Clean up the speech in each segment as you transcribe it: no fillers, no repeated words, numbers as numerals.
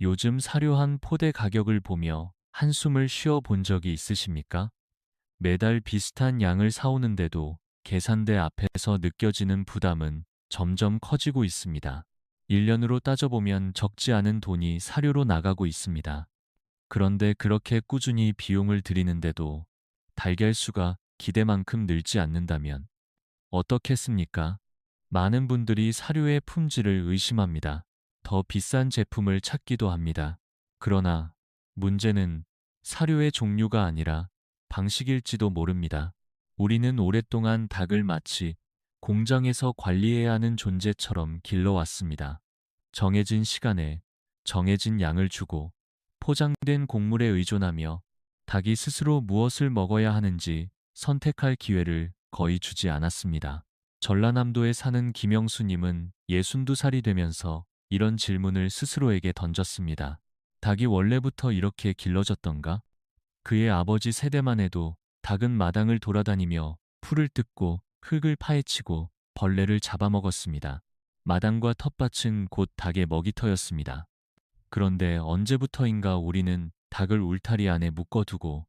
요즘 사료 한 포대 가격을 보며 한숨을 쉬어 본 적이 있으십니까? 매달 비슷한 양을 사오는데도 계산대 앞에서 느껴지는 부담은 점점 커지고 있습니다. 1년으로 따져보면 적지 않은 돈이 사료로 나가고 있습니다. 그런데 그렇게 꾸준히 비용을 들이는데도 달걀 수가 기대만큼 늘지 않는다면 어떻겠습니까? 많은 분들이 사료의 품질을 의심합니다. 더 비싼 제품을 찾기도 합니다. 그러나 문제는 사료의 종류가 아니라 방식일지도 모릅니다. 우리는 오랫동안 닭을 마치 공장에서 관리해야 하는 존재처럼 길러왔습니다. 정해진 시간에 정해진 양을 주고 포장된 곡물에 의존하며 닭이 스스로 무엇을 먹어야 하는지 선택할 기회를 거의 주지 않았습니다. 전라남도에 사는 김영수님은 62살이 되면서 이런 질문을 스스로에게 던졌습니다. 닭이 원래부터 이렇게 길러졌던가? 그의 아버지 세대만 해도 닭은 마당을 돌아다니며 풀을 뜯고 흙을 파헤치고 벌레를 잡아먹었습니다. 마당과 텃밭은 곧 닭의 먹이터였습니다. 그런데 언제부터인가 우리는 닭을 울타리 안에 묶어두고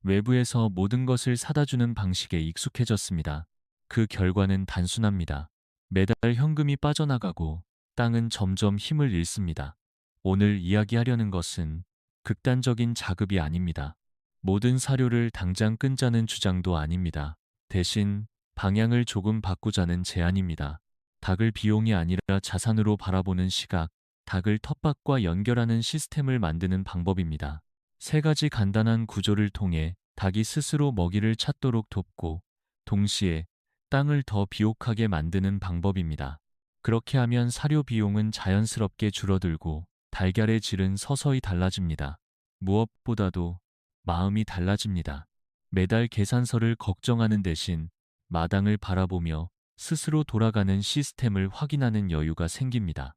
외부에서 모든 것을 사다 주는 방식에 익숙해졌습니다. 그 결과는 단순합니다. 매달 현금이 빠져나가고 땅은 점점 힘을 잃습니다. 오늘 이야기하려는 것은 극단적인 자급이 아닙니다. 모든 사료를 당장 끊자는 주장도 아닙니다. 대신 방향을 조금 바꾸자는 제안입니다. 닭을 비용이 아니라 자산으로 바라보는 시각, 닭을 텃밭과 연결하는 시스템을 만드는 방법입니다. 세 가지 간단한 구조를 통해 닭이 스스로 먹이를 찾도록 돕고 동시에 땅을 더 비옥하게 만드는 방법입니다. 그렇게 하면 사료 비용은 자연스럽게 줄어들고 달걀의 질은 서서히 달라집니다. 무엇보다도 마음이 달라집니다. 매달 계산서를 걱정하는 대신 마당을 바라보며 스스로 돌아가는 시스템을 확인하는 여유가 생깁니다.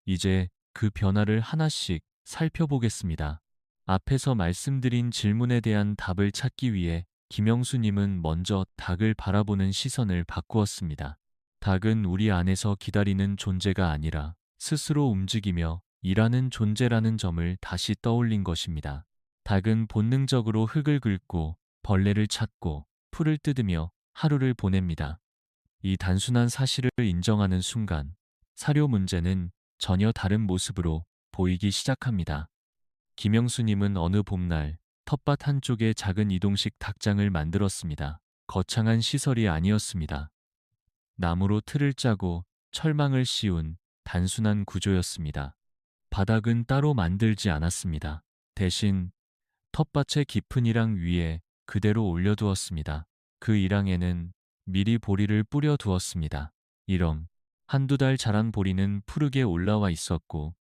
이제 그 변화를 하나씩 살펴보겠습니다. 앞에서 말씀드린 질문에 대한 답을 찾기 위해 김영수님은 먼저 닭을 바라보는 시선을 바꾸었습니다. 닭은 우리 안에서 기다리는 존재가 아니라 스스로 움직이며 일하는 존재라는 점을 다시 떠올린 것입니다. 닭은 본능적으로 흙을 긁고 벌레를 찾고 풀을 뜯으며 하루를 보냅니다. 이 단순한 사실을 인정하는 순간 사료 문제는 전혀 다른 모습으로 보이기 시작합니다. 김영수님은 어느 봄날 텃밭 한쪽에 작은 이동식 닭장을 만들었습니다. 거창한 시설이 아니었습니다. 나무로 틀을 짜고 철망을 씌운 단순한 구조였습니다. 바닥은 따로 만들지 않았습니다. 대신 텃밭의 깊은 이랑 위에 그대로 올려두었습니다. 그 이랑에는 미리 보리를 뿌려 두었습니다. 이런 한두 달 자란 보리는 푸르게 올라와 있었고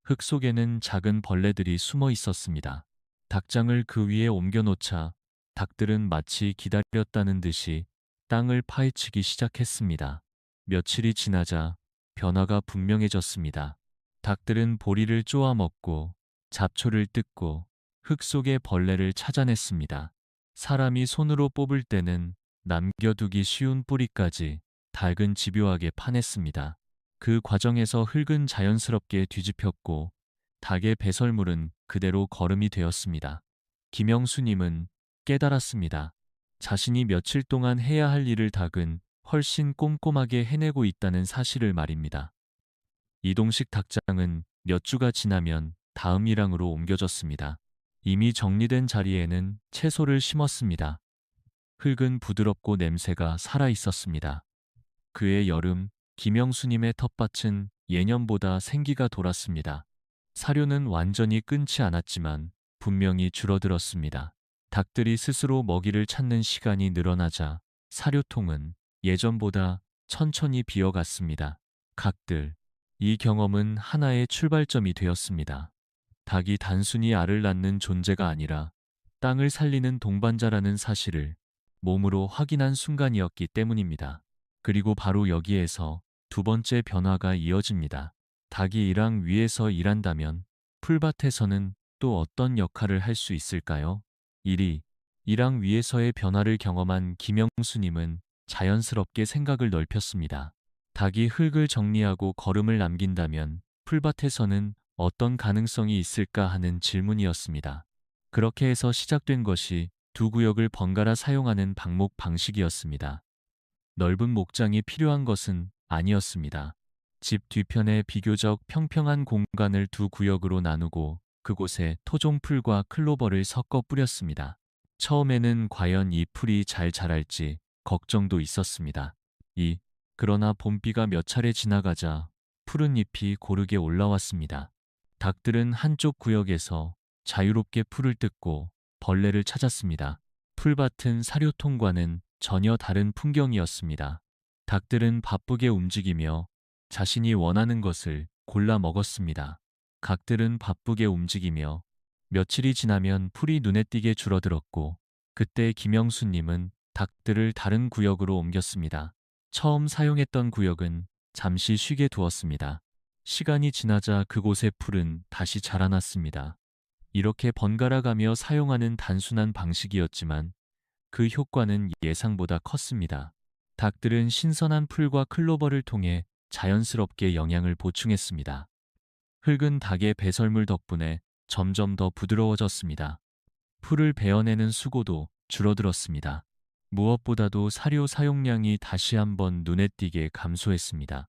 흙 속에는 작은 벌레들이 숨어 있었습니다. 닭장을 그 위에 옮겨놓자 닭들은 마치 기다렸다는 듯이 땅을 파헤치기 시작했습니다. 며칠이 지나자 변화가 분명해졌습니다. 닭들은 보리를 쪼아 먹고 잡초를 뜯고 흙 속의 벌레를 찾아냈습니다. 사람이 손으로 뽑을 때는 남겨두기 쉬운 뿌리까지 닭은 집요하게 파냈습니다. 그 과정에서 흙은 자연스럽게 뒤집혔고 닭의 배설물은 그대로 거름이 되었습니다. 김영수님은 깨달았습니다. 자신이 며칠 동안 해야 할 일을 닭은 훨씬 꼼꼼하게 해내고 있다는 사실을 말입니다. 이동식 닭장은 몇 주가 지나면 다음 일항으로 옮겨졌습니다. 이미 정리된 자리에는 채소를 심었습니다. 흙은 부드럽고 냄새가 살아 있었습니다. 그해 여름, 김영수님의 텃밭은 예년보다 생기가 돌았습니다. 사료는 완전히 끊지 않았지만 분명히 줄어들었습니다. 닭들이 스스로 먹이를 찾는 시간이 늘어나자 사료통은 예전보다 천천히 비어갔습니다. 각들, 이 경험은 하나의 출발점이 되었습니다. 닭이 단순히 알을 낳는 존재가 아니라 땅을 살리는 동반자라는 사실을 몸으로 확인한 순간이었기 때문입니다. 그리고 바로 여기에서 두 번째 변화가 이어집니다. 닭이 일항 위에서 일한다면 풀밭에서는 또 어떤 역할을 할 수 있을까요? 일항 위에서의 변화를 경험한 김영수님은 자연스럽게 생각을 넓혔습니다. 닭이 흙을 정리하고 거름을 남긴다면 풀밭에서는 어떤 가능성이 있을까 하는 질문이었습니다. 그렇게 해서 시작된 것이 두 구역을 번갈아 사용하는 방목 방식이었습니다. 넓은 목장이 필요한 것은 아니었습니다. 집 뒤편에 비교적 평평한 공간을 두 구역으로 나누고 그곳에 토종풀과 클로버를 섞어 뿌렸습니다. 처음에는 과연 이 풀이 잘 자랄지 걱정도 있었습니다. 그러나 봄비가 몇 차례 지나가자 푸른 잎이 고르게 올라왔습니다. 닭들은 한쪽 구역에서 자유롭게 풀을 뜯고 벌레를 찾았습니다. 풀밭은 사료통과는 전혀 다른 풍경이었습니다. 닭들은 바쁘게 움직이며 자신이 원하는 것을 골라 먹었습니다. 닭들은 바쁘게 움직이며 며칠이 지나면 풀이 눈에 띄게 줄어들었고 그때 김영수님은 닭들을 다른 구역으로 옮겼습니다. 처음 사용했던 구역은 잠시 쉬게 두었습니다. 시간이 지나자 그곳의 풀은 다시 자라났습니다. 이렇게 번갈아 가며 사용하는 단순한 방식이었지만 그 효과는 예상보다 컸습니다. 닭들은 신선한 풀과 클로버를 통해 자연스럽게 영양을 보충했습니다. 흙은 닭의 배설물 덕분에 점점 더 부드러워졌습니다. 풀을 베어내는 수고도 줄어들었습니다. 무엇보다도 사료 사용량이 다시 한번 눈에 띄게 감소했습니다.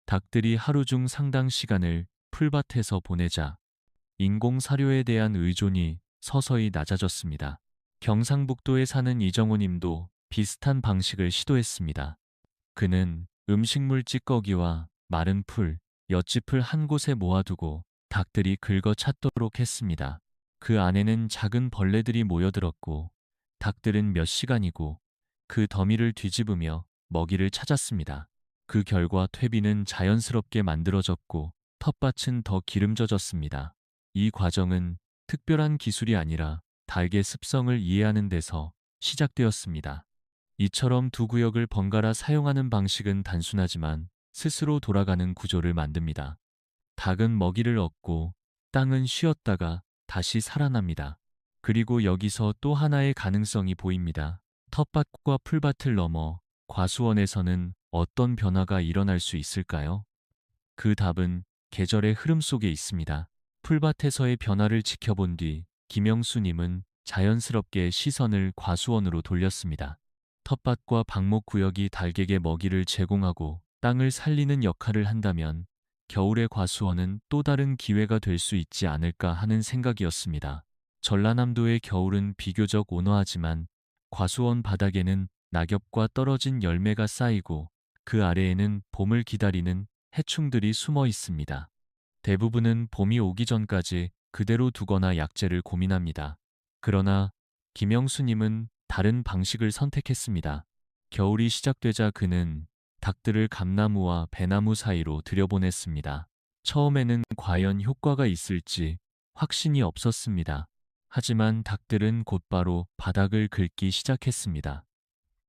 닭들이 하루 중 상당 시간을 풀밭에서 보내자 인공 사료에 대한 의존이 서서히 낮아졌습니다. 경상북도에 사는 이정호 님도 비슷한 방식을 시도했습니다. 그는 음식물 찌꺼기와 마른 풀, 엿짚을 한 곳에 모아두고 닭들이 긁어 찾도록 했습니다. 그 안에는 작은 벌레들이 모여들었고 닭들은 몇 시간이고 그 더미를 뒤집으며 먹이를 찾았습니다. 그 결과 퇴비는 자연스럽게 만들어졌고 텃밭은 더 기름져졌습니다. 이 과정은 특별한 기술이 아니라 닭의 습성을 이해하는 데서 시작되었습니다. 이처럼 두 구역을 번갈아 사용하는 방식은 단순하지만 스스로 돌아가는 구조를 만듭니다. 닭은 먹이를 얻고 땅은 쉬었다가 다시 살아납니다. 그리고 여기서 또 하나의 가능성이 보입니다. 텃밭과 풀밭을 넘어 과수원에서는 어떤 변화가 일어날 수 있을까요? 그 답은 계절의 흐름 속에 있습니다. 풀밭에서의 변화를 지켜본 뒤 김영수님은 자연스럽게 시선을 과수원으로 돌렸습니다. 텃밭과 방목 구역이 닭에게 먹이를 제공하고 땅을 살리는 역할을 한다면 겨울의 과수원은 또 다른 기회가 될 수 있지 않을까 하는 생각이었습니다. 전라남도의 겨울은 비교적 온화하지만 과수원 바닥에는 낙엽과 떨어진 열매가 쌓이고 그 아래에는 봄을 기다리는 해충들이 숨어 있습니다. 대부분은 봄이 오기 전까지 그대로 두거나 약재를 고민합니다. 그러나 김영수님은 다른 방식을 선택했습니다. 겨울이 시작되자 그는 닭들을 감나무와 배나무 사이로 들여보냈습니다. 처음에는 과연 효과가 있을지 확신이 없었습니다. 하지만 닭들은 곧바로 바닥을 긁기 시작했습니다.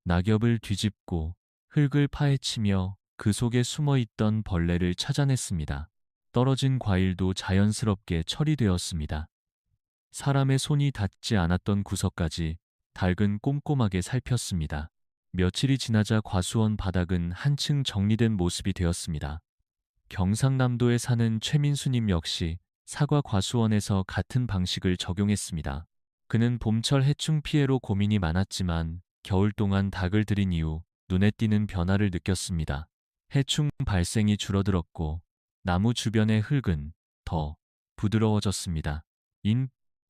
낙엽을 뒤집고 흙을 파헤치며 그 속에 숨어 있던 벌레를 찾아냈습니다. 떨어진 과일도 자연스럽게 처리되었습니다. 사람의 손이 닿지 않았던 구석까지 닭은 꼼꼼하게 살폈습니다. 며칠이 지나자 과수원 바닥은 한층 정리된 모습이 되었습니다. 경상남도에 사는 최민수님 역시 사과 과수원에서 같은 방식을 적용했습니다. 그는 봄철 해충 피해로 고민이 많았지만 겨울 동안 닭을 들인 이후 눈에 띄는 변화를 느꼈습니다. 해충 발생이 줄어들었고 나무 주변의 흙은 더 부드러워졌습니다.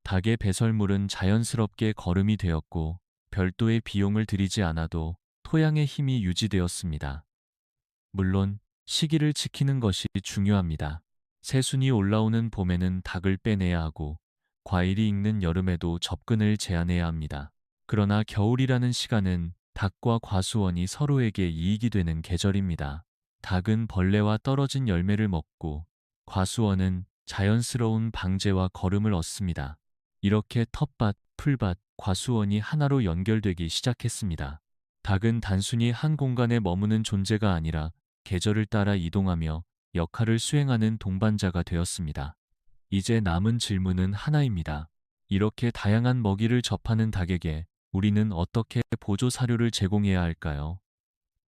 닭의 배설물은 자연스럽게 거름이 되었고 별도의 비용을 들이지 않아도 토양의 힘이 유지되었습니다. 물론 시기를 지키는 것이 중요합니다. 새순이 올라오는 봄에는 닭을 빼내야 하고 과일이 익는 여름에도 접근을 제한해야 합니다. 그러나 겨울이라는 시간은 닭과 과수원이 서로에게 이익이 되는 계절입니다. 닭은 벌레와 떨어진 열매를 먹고 과수원은 자연스러운 방제와 거름을 얻습니다. 이렇게 텃밭, 풀밭, 과수원이 하나로 연결되기 시작했습니다. 닭은 단순히 한 공간에 머무는 존재가 아니라 계절을 따라 이동하며 역할을 수행하는 동반자가 되었습니다. 이제 남은 질문은 하나입니다. 이렇게 다양한 먹이를 접하는 닭에게 우리는 어떻게 보조 사료를 제공해야 할까요?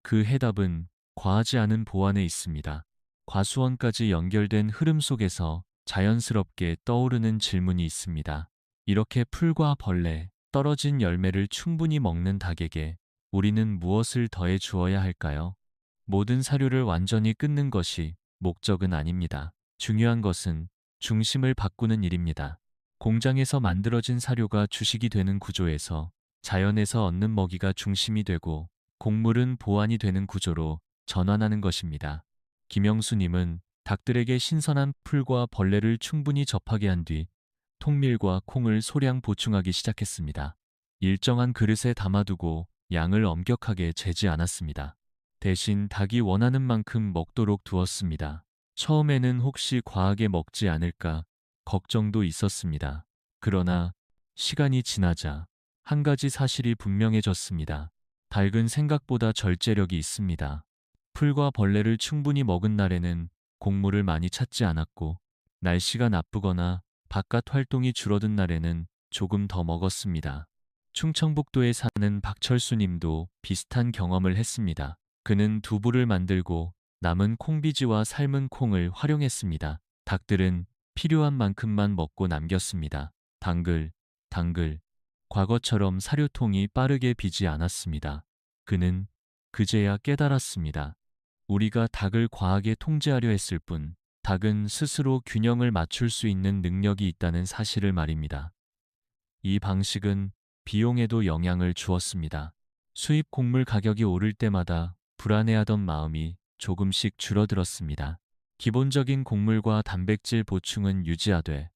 그 해답은 과하지 않은 보완에 있습니다. 과수원까지 연결된 흐름 속에서 자연스럽게 떠오르는 질문이 있습니다. 이렇게 풀과 벌레, 떨어진 열매를 충분히 먹는 닭에게 우리는 무엇을 더해 주어야 할까요? 모든 사료를 완전히 끊는 것이 목적은 아닙니다. 중요한 것은 중심을 바꾸는 일입니다. 공장에서 만들어진 사료가 주식이 되는 구조에서 자연에서 얻는 먹이가 중심이 되고 곡물은 보완이 되는 구조로 전환하는 것입니다. 김영수님은 닭들에게 신선한 풀과 벌레를 충분히 접하게 한 뒤 통밀과 콩을 소량 보충하기 시작했습니다. 일정한 그릇에 담아두고 양을 엄격하게 재지 않았습니다. 대신 닭이 원하는 만큼 먹도록 두었습니다. 처음에는 혹시 과하게 먹지 않을까 걱정도 있었습니다. 그러나 시간이 지나자 한 가지 사실이 분명해졌습니다. 닭은 생각보다 절제력이 있습니다. 풀과 벌레를 충분히 먹은 날에는 곡물을 많이 찾지 않았고, 날씨가 나쁘거나 바깥 활동이 줄어든 날에는 조금 더 먹었습니다. 충청북도에 사는 박철수 님도 비슷한 경험을 했습니다. 그는 두부를 만들고 남은 콩비지와 삶은 콩을 활용했습니다. 닭들은 필요한 만큼만 먹고 남겼습니다. 당글, 당글. 과거처럼 사료통이 빠르게 비지 않았습니다. 그는 그제야 깨달았습니다. 우리가 닭을 과하게 통제하려 했을 뿐, 닭은 스스로 균형을 맞출 수 있는 능력이 있다는 사실을 말입니다. 이 방식은 비용에도 영향을 주었습니다. 수입 곡물 가격이 오를 때마다 불안해하던 마음이 조금씩 줄어들었습니다. 기본적인 곡물과 단백질 보충은 유지하되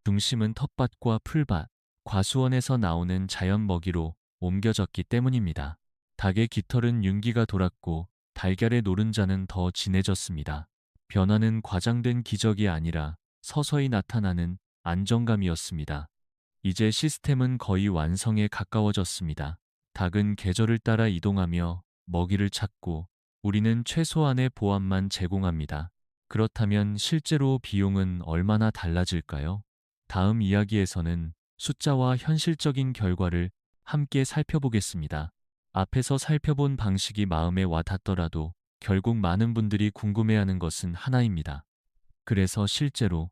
중심은 텃밭과 풀밭, 과수원에서 나오는 자연 먹이로 옮겨졌기 때문입니다. 닭의 깃털은 윤기가 돌았고 달걀의 노른자는 더 진해졌습니다. 변화는 과장된 기적이 아니라 서서히 나타나는 안정감이었습니다. 이제 시스템은 거의 완성에 가까워졌습니다. 닭은 계절을 따라 이동하며 먹이를 찾고 우리는 최소한의 보완만 제공합니다. 그렇다면 실제로 비용은 얼마나 달라질까요? 다음 이야기에서는 숫자와 현실적인 결과를 함께 살펴보겠습니다. 앞에서 살펴본 방식이 마음에 와 닿더라도 결국 많은 분들이 궁금해하는 것은 하나입니다. 그래서 실제로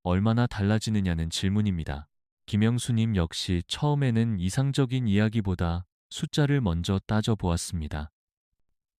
얼마나 달라지느냐는 질문입니다. 김영수님 역시 처음에는 이상적인 이야기보다 숫자를 먼저 따져보았습니다.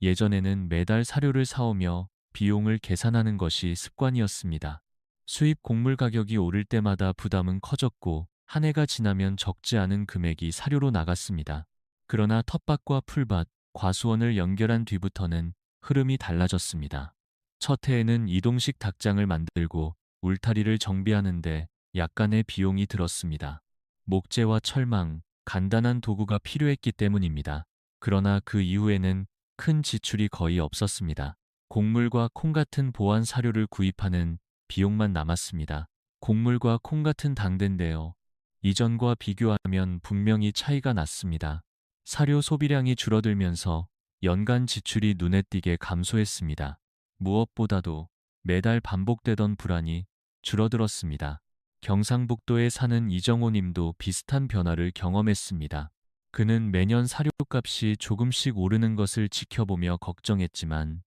예전에는 매달 사료를 사오며 비용을 계산하는 것이 습관이었습니다. 수입 곡물 가격이 오를 때마다 부담은 커졌고 한 해가 지나면 적지 않은 금액이 사료로 나갔습니다. 그러나 텃밭과 풀밭, 과수원을 연결한 뒤부터는 흐름이 달라졌습니다. 첫 해에는 이동식 닭장을 만들고 울타리를 정비하는데 약간의 비용이 들었습니다. 목재와 철망, 간단한 도구가 필요했기 때문입니다. 그러나 그 이후에는 큰 지출이 거의 없었습니다. 곡물과 콩 같은 보완 사료를 구입하는 비용만 남았습니다. 곡물과 콩 같은 당대인데요. 이전과 비교하면 분명히 차이가 났습니다. 사료 소비량이 줄어들면서 연간 지출이 눈에 띄게 감소했습니다. 무엇보다도 매달 반복되던 불안이 줄어들었습니다. 경상북도에 사는 이정호 님도 비슷한 변화를 경험했습니다. 그는 매년 사료값이 조금씩 오르는 것을 지켜보며 걱정했지만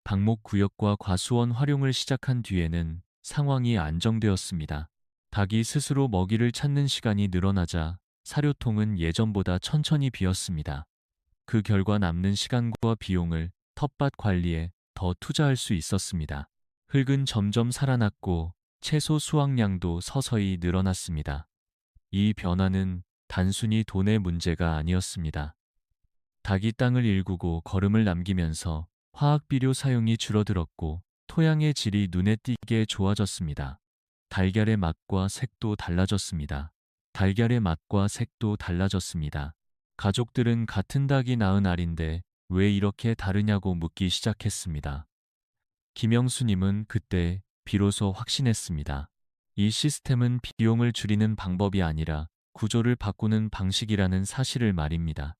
방목구역과 과수원 활용을 시작한 뒤에는 상황이 안정되었습니다. 닭이 스스로 먹이를 찾는 시간이 늘어나자 사료통은 예전보다 천천히 비었습니다. 그 결과 남는 시간과 비용을 텃밭 관리에 더 투자할 수 있었습니다. 흙은 점점 살아났고 채소 수확량도 서서히 늘어났습니다. 이 변화는 단순히 돈의 문제가 아니었습니다. 닭이 땅을 일구고 거름을 남기면서 화학비료 사용이 줄어들었고 토양의 질이 눈에 띄게 좋아졌습니다. 달걀의 맛과 색도 달라졌습니다. 달걀의 맛과 색도 달라졌습니다. 가족들은 같은 닭이 낳은 알인데 왜 이렇게 다르냐고 묻기 시작했습니다. 김영수님은 그때 비로소 확신했습니다. 이 시스템은 비용을 줄이는 방법이 아니라 구조를 바꾸는 방식이라는 사실을 말입니다.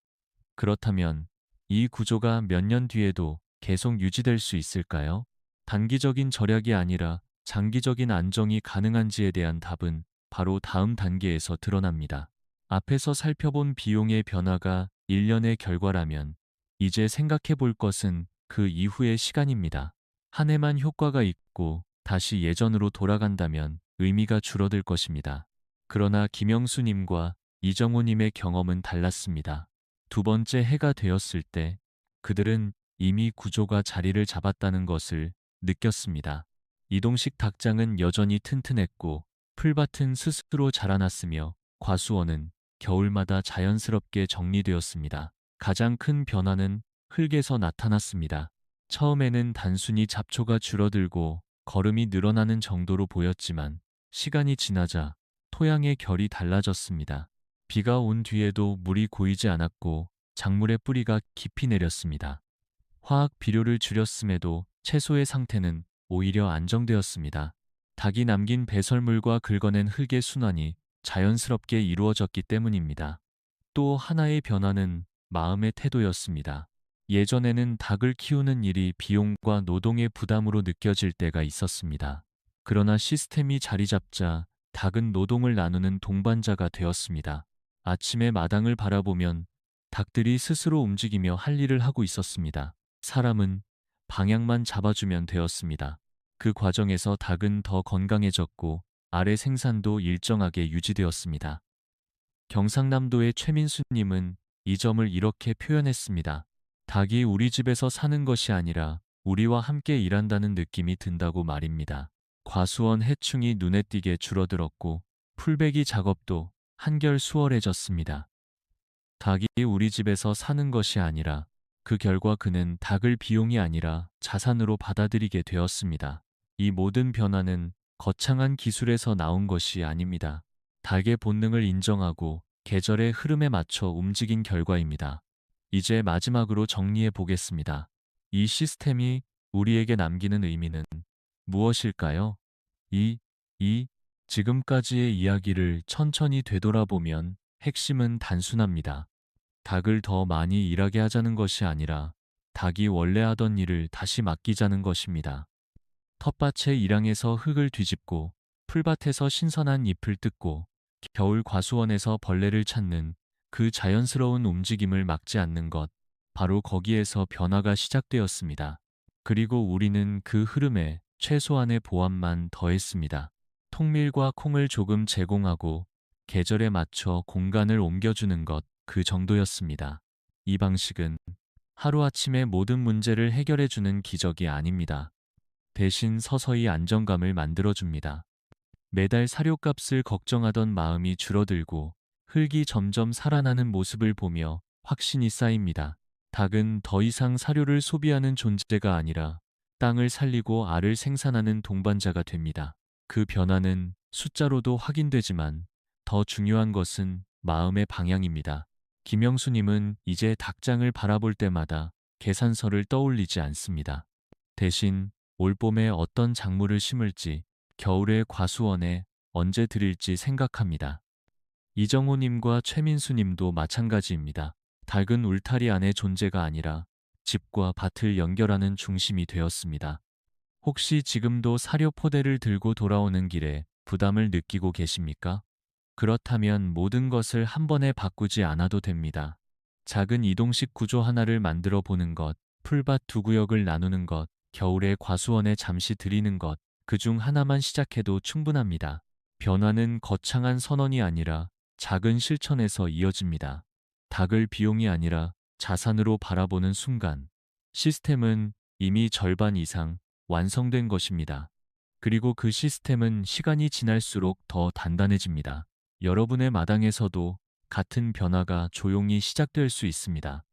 그렇다면 이 구조가 몇 년 뒤에도 계속 유지될 수 있을까요? 단기적인 절약이 아니라 장기적인 안정이 가능한지에 대한 답은 바로 다음 단계에서 드러납니다. 앞에서 살펴본 비용의 변화가 1년의 결과라면 이제 생각해 볼 것은 그 이후의 시간입니다. 한 해만 효과가 있고 다시 예전으로 돌아간다면 의미가 줄어들 것입니다. 그러나 김영수님과 이정호님의 경험은 달랐습니다. 두 번째 해가 되었을 때 그들은 이미 구조가 자리를 잡았다는 것을 느꼈습니다. 이동식 닭장은 여전히 튼튼했고 풀밭은 스스로 자라났으며 과수원은 겨울마다 자연스럽게 정리되었습니다. 가장 큰 변화는 흙에서 나타났습니다. 처음에는 단순히 잡초가 줄어들고 거름이 늘어나는 정도로 보였지만 시간이 지나자 토양의 결이 달라졌습니다. 비가 온 뒤에도 물이 고이지 않았고 작물의 뿌리가 깊이 내렸습니다. 화학 비료를 줄였음에도 채소의 상태는 오히려 안정되었습니다. 닭이 남긴 배설물과 긁어낸 흙의 순환이 자연스럽게 이루어졌기 때문입니다. 또 하나의 변화는 마음의 태도였습니다. 예전에는 닭을 키우는 일이 비용과 노동의 부담으로 느껴질 때가 있었습니다. 그러나 시스템이 자리 잡자 닭은 노동을 나누는 동반자가 되었습니다. 아침에 마당을 바라보면 닭들이 스스로 움직이며 할 일을 하고 있었습니다. 사람은 방향만 잡아주면 되었습니다. 그 과정에서 닭은 더 건강해졌고 알의 생산도 일정하게 유지되었습니다. 경상남도의 최민수님은 이 점을 이렇게 표현했습니다. 닭이 우리 집에서 사는 것이 아니라 우리와 함께 일한다는 느낌이 든다고 말입니다. 과수원 해충이 눈에 띄게 줄어들었고 풀베기 작업도 한결 수월해졌습니다. 닭이 우리 집에서 사는 것이 아니라 그 결과 그는 닭을 비용이 아니라 자산으로 받아들이게 되었습니다. 이 모든 변화는 거창한 기술에서 나온 것이 아닙니다. 닭의 본능을 인정하고 계절의 흐름에 맞춰 움직인 결과입니다. 이제 마지막으로 정리해 보겠습니다. 이 시스템이 우리에게 남기는 의미는 무엇일까요? 지금까지의 이야기를 천천히 되돌아보면 핵심은 단순합니다. 닭을 더 많이 일하게 하자는 것이 아니라 닭이 원래 하던 일을 다시 맡기자는 것입니다. 텃밭의 일항에서 흙을 뒤집고 풀밭에서 신선한 잎을 뜯고 겨울 과수원에서 벌레를 찾는 그 자연스러운 움직임을 막지 않는 것, 바로 거기에서 변화가 시작되었습니다. 그리고 우리는 그 흐름에 최소한의 보완만 더했습니다. 통밀과 콩을 조금 제공하고 계절에 맞춰 공간을 옮겨주는 것, 그 정도였습니다. 이 방식은 하루아침에 모든 문제를 해결해주는 기적이 아닙니다. 대신 서서히 안정감을 만들어줍니다. 매달 사료값을 걱정하던 마음이 줄어들고 흙이 점점 살아나는 모습을 보며 확신이 쌓입니다. 닭은 더 이상 사료를 소비하는 존재가 아니라 땅을 살리고 알을 생산하는 동반자가 됩니다. 그 변화는 숫자로도 확인되지만 더 중요한 것은 마음의 방향입니다. 김영수님은 이제 닭장을 바라볼 때마다 계산서를 떠올리지 않습니다. 대신 올봄에 어떤 작물을 심을지, 겨울에 과수원에 언제 들일지 생각합니다. 이정호님과 최민수님도 마찬가지입니다. 닭은 울타리 안의 존재가 아니라 집과 밭을 연결하는 중심이 되었습니다. 혹시 지금도 사료 포대를 들고 돌아오는 길에 부담을 느끼고 계십니까? 그렇다면 모든 것을 한 번에 바꾸지 않아도 됩니다. 작은 이동식 구조 하나를 만들어 보는 것, 풀밭 두 구역을 나누는 것, 겨울에 과수원에 잠시 들이는 것, 그중 하나만 시작해도 충분합니다. 변화는 거창한 선언이 아니라 작은 실천에서 이어집니다. 닭을 비용이 아니라 자산으로 바라보는 순간, 시스템은 이미 절반 이상 완성된 것입니다. 그리고 그 시스템은 시간이 지날수록 더 단단해집니다. 여러분의 마당에서도 같은 변화가 조용히 시작될 수 있습니다.